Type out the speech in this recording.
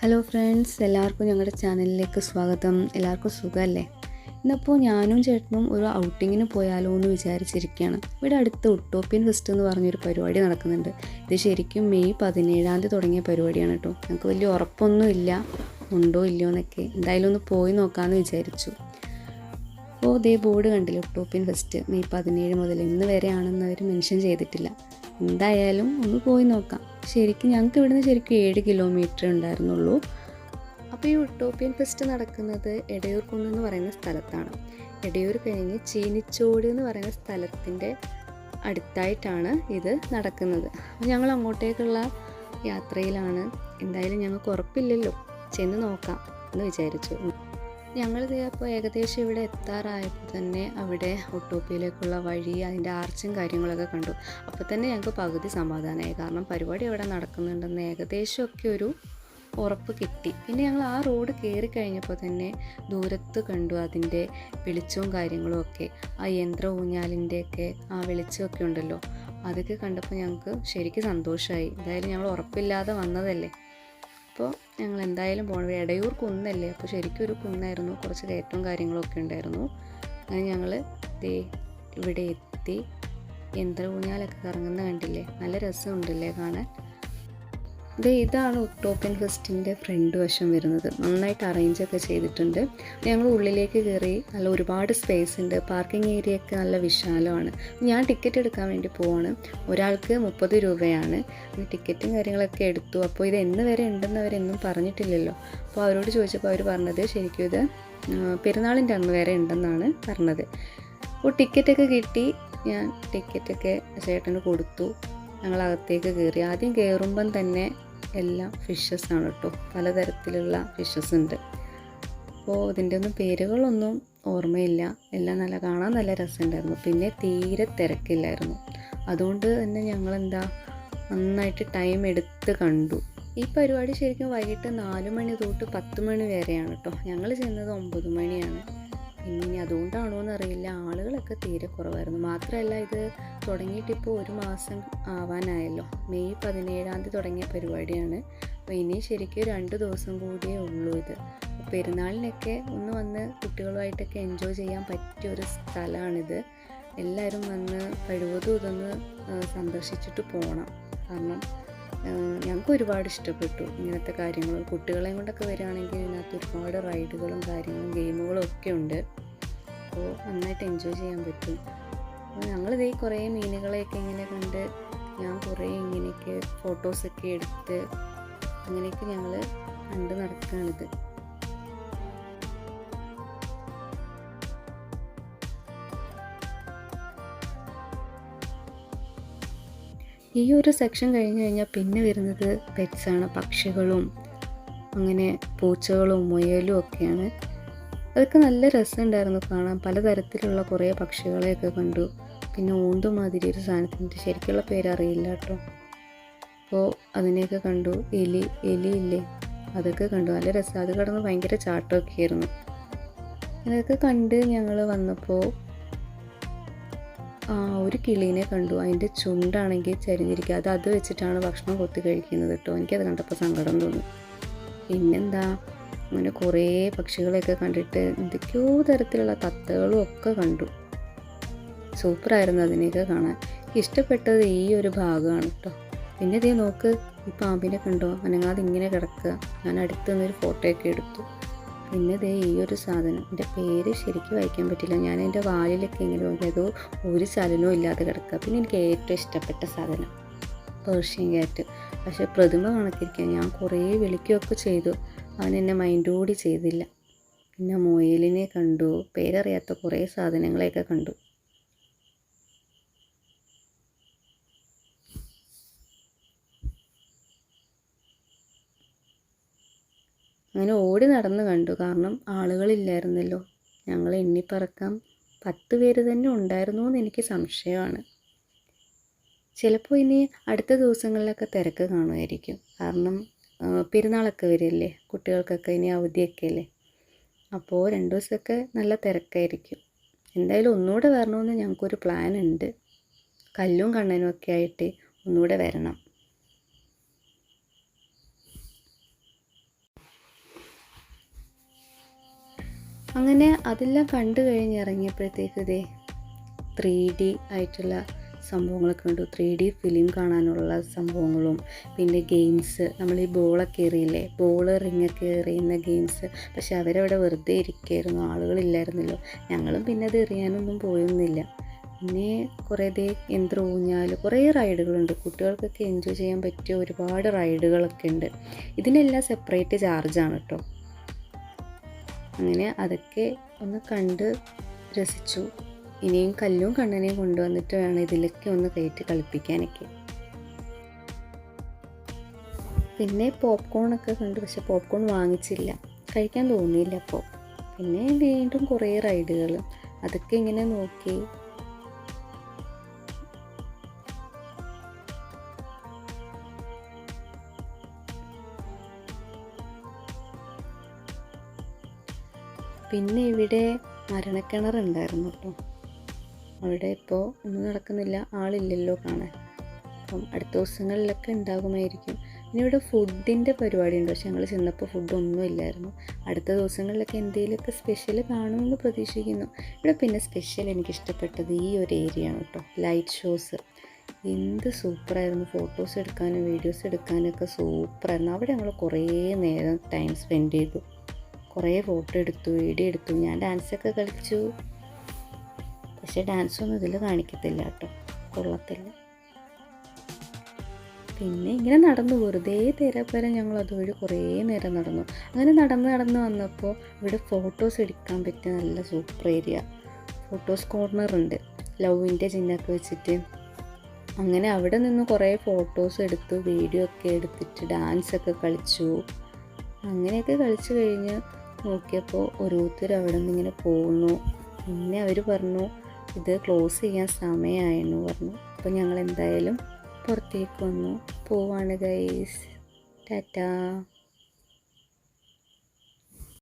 Hello friends, എല്ലാവർക്കും ഞങ്ങളുടെ ചാനലിലേക്ക് സ്വാഗതം. എല്ലാവർക്കും സുഖമല്ലേ? ഇന്നിപ്പോൾ ഞാനും ചേട്ടനും ഒരു ഔട്ടിങ്ങിന് പോയാലോ എന്ന് വിചാരിച്ചിരിക്കുകയാണ്. ഇവിടെ അടുത്ത് ഉട്ടോപ്യൻ ഫെസ്റ്റ് എന്ന് പറഞ്ഞൊരു പരിപാടി നടക്കുന്നുണ്ട്. ഇത് ശരിക്കും മെയ് 17 തുടങ്ങിയ പരിപാടിയാണ് കേട്ടോ. ഞങ്ങൾക്ക് വലിയ ഉറപ്പൊന്നുമില്ല ഉണ്ടോ ഇല്ലയോ എന്നൊക്കെ. എന്തായാലും ഒന്ന് പോയി നോക്കാമെന്ന് വിചാരിച്ചു. അപ്പോൾ ഇതേ ബോർഡ് കണ്ടില്ല, ഉട്ടോപ്യൻ ഫെസ്റ്റ് മെയ് 17 മുതൽ ഇന്ന് വരെയാണെന്ന് അവർ മെൻഷൻ ചെയ്തിട്ടില്ല. എന്തായാലും ഒന്ന് പോയി നോക്കാം. ശരിക്കും ഞങ്ങൾക്ക് ഇവിടുന്ന് ശരിക്കും 7 കിലോമീറ്റർ ഉണ്ടായിരുന്നുള്ളൂ. അപ്പോൾ ഈ ഉട്ടോപ്യൻ ഫെസ്റ്റ് നടക്കുന്നത് എടയൂർ കുന്ന് പറയുന്ന സ്ഥലത്താണ്. എടയൂർ കഴിഞ്ഞ് ചീനിച്ചോട് എന്ന് പറയുന്ന സ്ഥലത്തിൻ്റെ അടുത്തായിട്ടാണ് ഇത് നടക്കുന്നത്. അപ്പോൾ ഞങ്ങൾ അങ്ങോട്ടേക്കുള്ള യാത്രയിലാണ്. എന്തായാലും ഞങ്ങൾക്ക് ഉറപ്പില്ലല്ലോ, ചെന്ന് നോക്കാം എന്ന് വിചാരിച്ചു. ഞങ്ങളിത് അപ്പോൾ ഏകദേശം ഇവിടെ എത്താറായപ്പോൾ തന്നെ അവിടെ ഉട്ടോപ്യയിലേക്കുള്ള വഴി, അതിൻ്റെ ആർച്ചും കാര്യങ്ങളൊക്കെ കണ്ടു. അപ്പോൾ തന്നെ ഞങ്ങൾക്ക് പകുതി സമാധാനമായി. കാരണം പരിപാടി എവിടെ നടക്കുന്നുണ്ടെന്ന് ഏകദേശമൊക്കെ ഒരു ഉറപ്പ് കിട്ടി. പിന്നെ ഞങ്ങൾ ആ റോഡ് കയറി കഴിഞ്ഞപ്പോൾ തന്നെ ദൂരത്ത് കണ്ടു അതിൻ്റെ വെളിച്ചവും കാര്യങ്ങളും ഒക്കെ. ആ യന്ത്ര ഊഞ്ഞാലിൻ്റെയൊക്കെ ആ വെളിച്ചമൊക്കെ ഉണ്ടല്ലോ, അതൊക്കെ കണ്ടപ്പോൾ ഞങ്ങൾക്ക് ശരിക്കും സന്തോഷമായി. എന്തായാലും ഞങ്ങൾ ഉറപ്പില്ലാതെ വന്നതല്ലേ, അപ്പോൾ ഞങ്ങൾ എന്തായാലും പോകണം. എടയൂർ കുന്നല്ലേ, അപ്പോൾ ശരിക്കും ഒരു കുന്നായിരുന്നു, കുറച്ച് കയറ്റവും കാര്യങ്ങളൊക്കെ ഉണ്ടായിരുന്നു. അങ്ങനെ ഞങ്ങൾ ഇവിടെ എത്തി. യന്ത്ര ഊഞ്ഞാലൊക്കെ കറങ്ങുന്ന കണ്ടില്ലേ, നല്ല രസമുണ്ടല്ലേ കാണാൻ. ഇതാണ് ഉട്ടോപ്യൻ ഫെസ്റ്റിൻ്റെ ഫ്രണ്ട് വശം വരുന്നത്. നന്നായിട്ട് അറേഞ്ചൊക്കെ ചെയ്തിട്ടുണ്ട്. ഞങ്ങൾ ഉള്ളിലേക്ക് കയറി. നല്ല ഒരുപാട് സ്പേസ് ഉണ്ട്. പാർക്കിംഗ് ഏരിയയൊക്കെ നല്ല വിശാലമാണ്. ഞാൻ ടിക്കറ്റ് എടുക്കാൻ വേണ്ടി പോവാണ്. ഒരാൾക്ക് 30 രൂപയാണ്. ടിക്കറ്റും കാര്യങ്ങളൊക്കെ എടുത്തു. അപ്പോൾ ഇത് എന്ന് വരെ ഉണ്ടെന്ന് അവരെന്നും പറഞ്ഞിട്ടില്ലല്ലോ. അപ്പോൾ അവരോട് ചോദിച്ചപ്പോൾ അവർ പറഞ്ഞത് ശരിക്കും ഇത് പെരുന്നാളിൻ്റെ അന്ന് വരെ ഉണ്ടെന്നാണ് പറഞ്ഞത്. അപ്പോൾ ടിക്കറ്റൊക്കെ കിട്ടി. ഞാൻ ടിക്കറ്റൊക്കെ ചേട്ടന് കൊടുത്തു. ഞങ്ങളകത്തേക്ക് കയറി. ആദ്യം കയറുമ്പം തന്നെ എല്ലാം ഫിഷസാണ് കേട്ടോ, പലതരത്തിലുള്ള ഫിഷസ് ഉണ്ട്. അപ്പോൾ ഇതിൻ്റെ ഒന്നും പേരുകളൊന്നും ഓർമ്മയില്ല. എല്ലാം കാണാൻ നല്ല രസമുണ്ടായിരുന്നു. പിന്നെ തീരെ തിരക്കില്ലായിരുന്നു. അതുകൊണ്ട് തന്നെ ഞങ്ങളെന്താ നന്നായിട്ട് ടൈം എടുത്ത് കണ്ടു. ഈ പരിപാടി ശരിക്കും വൈകിട്ട് 4 മണി തൊട്ട് 10 മണി വരെയാണ് കേട്ടോ. ഞങ്ങൾ ചെയ്യുന്നത് 9 മണിയാണ്. ഇനി അതുകൊണ്ടാണോ എന്നറിയില്ല, ആളുകളൊക്കെ തീരെ കുറവായിരുന്നു. മാത്രമല്ല ഇത് തുടങ്ങിയിട്ടിപ്പോൾ 1 മാസം ആവാനായല്ലോ. മെയ് 17 തുടങ്ങിയ പരിപാടിയാണ്. അപ്പോൾ ഇനി ശരിക്കും 2 ദിവസം കൂടിയേ ഉള്ളൂ ഇത്. പെരുന്നാളിനൊക്കെ ഒന്ന് വന്ന് കുട്ടികളുമായിട്ടൊക്കെ എൻജോയ് ചെയ്യാൻ പറ്റിയൊരു സ്ഥലമാണിത്. എല്ലാവരും വന്ന് കഴിവതും ഇതൊന്ന് സന്ദർശിച്ചിട്ട് പോകണം. കാരണം ഞങ്ങൾക്ക് ഒരുപാട് ഇഷ്ടപ്പെട്ടു ഇങ്ങനത്തെ കാര്യങ്ങൾ. കുട്ടികളെയും കൊണ്ടൊക്കെ വരികയാണെങ്കിൽ ഇതിനകത്ത് ഒരുപാട് റൈഡുകളും കാര്യങ്ങളും ഗെയിമുകളും ഒക്കെ ഉണ്ട്. അപ്പോൾ നന്നായിട്ട് എൻജോയ് ചെയ്യാൻ പറ്റും. അപ്പോൾ ഞങ്ങളിതേ കുറേ മീനുകളെയൊക്കെ ഇങ്ങനെ കണ്ട്, ഞാൻ കുറേ ഇങ്ങനെയൊക്കെ ഫോട്ടോസൊക്കെ എടുത്ത് അങ്ങനെയൊക്കെ ഞങ്ങൾ കണ്ട് നടക്കുകയാണിത്. ഈ ഒരു സെക്ഷൻ കഴിഞ്ഞ് കഴിഞ്ഞാൽ പിന്നെ വരുന്നത് പെറ്റ്സാണ്. പക്ഷികളും അങ്ങനെ പൂച്ചകളും മുയലും ഒക്കെയാണ്. അതൊക്കെ നല്ല രസമുണ്ടായിരുന്നു കാണാൻ. പലതരത്തിലുള്ള കുറേ പക്ഷികളെയൊക്കെ കണ്ടു. പിന്നെ ഓന്തുമാതിരി ഒരു സാധനത്തിൻ്റെ ശരിക്കുള്ള പേരറിയില്ല കേട്ടോ. അപ്പോൾ അതിനെയൊക്കെ കണ്ടു. എലിയില്ലേ, അതൊക്കെ കണ്ടു. നല്ല രസം. അത് കിടന്ന് ഭയങ്കര ചാട്ടമൊക്കെ ആയിരുന്നു. അതൊക്കെ കണ്ട് ഞങ്ങൾ വന്നപ്പോൾ ഒരു കിളീനെ കണ്ടു. അതിൻ്റെ ചുണ്ടാണെങ്കിൽ ചരിഞ്ഞിരിക്കുക. അത് വെച്ചിട്ടാണ് ഭക്ഷണം കൊത്തി കഴിക്കുന്നത് കേട്ടോ. എനിക്കത് കണ്ടപ്പോൾ സങ്കടം തോന്നി. പിന്നെന്താ, അങ്ങനെ കുറേ പക്ഷികളെയൊക്കെ കണ്ടിട്ട് എന്തൊക്കെയോ തരത്തിലുള്ള തത്തകളും ഒക്കെ കണ്ടു. സൂപ്പറായിരുന്നു അതിനെയൊക്കെ കാണാൻ. ഇഷ്ടപ്പെട്ടത് ഈ ഒരു ഭാഗമാണ് കേട്ടോ. പിന്നെ ഇതേ നോക്ക്, ഈ പാമ്പിനെ കണ്ടോ, അനങ്ങാതെ ഇങ്ങനെ കിടക്കുക. ഞാൻ അടുത്ത് നിന്നൊരു ഫോട്ടോയൊക്കെ എടുത്തു. പിന്നെ ദേ ഈ ഒരു സാധനം, എൻ്റെ പേര് ശരിക്കും വായിക്കാൻ പറ്റില്ല. ഞാൻ എൻ്റെ വാലിലൊക്കെ ഇങ്ങനെ നോക്കിയതോ ഒരു ചലനവും ഇല്ലാതെ കിടക്കുക. പിന്നെ എനിക്ക് ഏറ്റവും ഇഷ്ടപ്പെട്ട സാധനം പേർഷ്യൻ ക്യാറ്റ്. പക്ഷേ പ്രതിമ കണക്കിരിക്കാൻ ഞാൻ കുറേ വിളിക്കുകയൊക്കെ ചെയ്തു. അവൻ എന്നെ മൈൻഡ് കൂടി ചെയ്തില്ല. പിന്നെ മുയലിനെ കണ്ടു. പേരറിയാത്ത കുറേ സാധനങ്ങളെയൊക്കെ കണ്ടു. അങ്ങനെ ഓടി നടന്ന് കണ്ടു. കാരണം ആളുകളില്ലായിരുന്നല്ലോ. ഞങ്ങൾ എണ്ണിപ്പറക്കാൻ 10 പേര് തന്നെ ഉണ്ടായിരുന്നു എന്ന് എനിക്ക് സംശയമാണ്. ചിലപ്പോൾ ഇനി അടുത്ത ദിവസങ്ങളിലൊക്കെ തിരക്ക് കാണുമായിരിക്കും. കാരണം പെരുന്നാളൊക്കെ വരില്ലേ, കുട്ടികൾക്കൊക്കെ ഇനി അവധിയൊക്കെ അല്ലേ. അപ്പോൾ 2 ദിവസമൊക്കെ നല്ല തിരക്കായിരിക്കും. എന്തായാലും ഒന്നുകൂടെ വരണമെന്ന് ഞങ്ങൾക്കൊരു പ്ലാൻ ഉണ്ട്. കല്ലും കണ്ണനും ഒക്കെ ആയിട്ട് ഒന്നുകൂടെ വരണം. അങ്ങനെ അതെല്ലാം കണ്ടു കഴിഞ്ഞ് ഇറങ്ങിയപ്പോഴത്തേക്ക് ഇതേ 3D ആയിട്ടുള്ള സംഭവങ്ങളൊക്കെ ഉണ്ട്. 3D ഫിലിം കാണാനുള്ള സംഭവങ്ങളും പിന്നെ ഗെയിംസ്, നമ്മൾ ഈ ബോളൊക്കെ എറിയില്ലേ, ബോള് റിങ്ങൊക്കെ എറിയുന്ന ഗെയിംസ്. പക്ഷെ അവരവിടെ വെറുതെ ഇരിക്കുകയായിരുന്നു, ആളുകളില്ലായിരുന്നല്ലോ. ഞങ്ങളും പിന്നെ അത് എറിയാനൊന്നും പോയൊന്നുമില്ല. പിന്നെ കുറേ ഊഞ്ഞാൽ, കുറേ റൈഡുകളുണ്ട്. കുട്ടികൾക്കൊക്കെ എൻജോയ് ചെയ്യാൻ പറ്റിയ ഒരുപാട് റൈഡുകളൊക്കെ ഉണ്ട്. ഇതിനെല്ലാം സെപ്പറേറ്റ് ചാർജാണ് കേട്ടോ. അങ്ങനെ അതൊക്കെ ഒന്ന് കണ്ട് രസിച്ചു. ഇനിയും കല്ലും കണ്ണനെയും കൊണ്ടുവന്നിട്ട് വേണം ഇതിലൊക്കെ ഒന്ന് കയറ്റി കളിപ്പിക്കാനൊക്കെ. പിന്നെ പോപ്കോണൊക്കെ കണ്ടു, പക്ഷെ പോപ്കോൺ വാങ്ങിച്ചില്ല, കഴിക്കാൻ തോന്നിയില്ല അപ്പോൾ. പിന്നെ വീണ്ടും കുറേ റൈഡുകൾ, അതൊക്കെ ഇങ്ങനെ നോക്കി. പിന്നെ ഇവിടെ മരണക്കിണറുണ്ടായിരുന്നു കേട്ടോ. അവിടെ ഇപ്പോൾ ഒന്നും നടക്കുന്നില്ല, ആളില്ലല്ലോ കാണാൻ. അപ്പം അടുത്ത ദിവസങ്ങളിലൊക്കെ ഉണ്ടാകുമായിരിക്കും. പിന്നെ ഇവിടെ ഫുഡിൻ്റെ പരിപാടി ഉണ്ട്, പക്ഷെ ഞങ്ങൾ ചെന്നപ്പോൾ ഫുഡൊന്നും ഇല്ലായിരുന്നു. അടുത്ത ദിവസങ്ങളിലൊക്കെ എന്തെങ്കിലുമൊക്കെ സ്പെഷ്യൽ കാണുമെന്ന് പ്രതീക്ഷിക്കുന്നു. ഇവിടെ പിന്നെ സ്പെഷ്യൽ എനിക്കിഷ്ടപ്പെട്ടത് ഈ ഒരു ഏരിയ ആണ് കേട്ടോ, ലൈറ്റ് ഷോസ്. എന്ത് സൂപ്പറായിരുന്നു, ഫോട്ടോസ് എടുക്കാനും വീഡിയോസ് എടുക്കാനൊക്കെ സൂപ്പറായിരുന്നു. അവിടെ ഞങ്ങൾ കുറേ നേരം ടൈം സ്പെൻഡ് ചെയ്തു, കുറേ ഫോട്ടോ എടുത്തു, വീഡിയോ എടുത്തു. ഞാൻ ഡാൻസൊക്കെ കളിച്ചു, പക്ഷേ ഡാൻസൊന്നും ഇതിൽ കാണിക്കത്തില്ല കേട്ടോ, കൊള്ളത്തില്ല. പിന്നെ ഇങ്ങനെ നടന്നു, വെറുതെ തേരാപ്പേരം ഞങ്ങൾ അതുവഴി കുറേ നേരം നടന്നു. അങ്ങനെ നടന്ന് വന്നപ്പോൾ ഇവിടെ ഫോട്ടോസ് എടുക്കാൻ പറ്റിയ നല്ല സൂപ്പർ ഏരിയ, ഫോട്ടോസ് കോർണർ ഉണ്ട്, ലവിൻ്റെ ചിഹ്നമൊക്കെ വെച്ചിട്ട്. അങ്ങനെ അവിടെ നിന്ന് കുറേ ഫോട്ടോസ് എടുത്തു, വീഡിയോ ഒക്കെ എടുത്തിട്ട് ഡാൻസൊക്കെ കളിച്ചു. അങ്ങനെയൊക്കെ കളിച്ചു കഴിഞ്ഞ് നോക്കിയപ്പോൾ ഓരോരുത്തർ അവിടെ നിന്ന് ഇങ്ങനെ പോകുന്നു. പിന്നെ അവർ പറഞ്ഞു ഇത് ക്ലോസ് ചെയ്യാൻ സമയമായെന്ന് പറഞ്ഞു. അപ്പോൾ ഞങ്ങൾ എന്തായാലും പുറത്തേക്ക് വന്നു, പോവാണ് ഗൈസ്, ടാറ്റാ.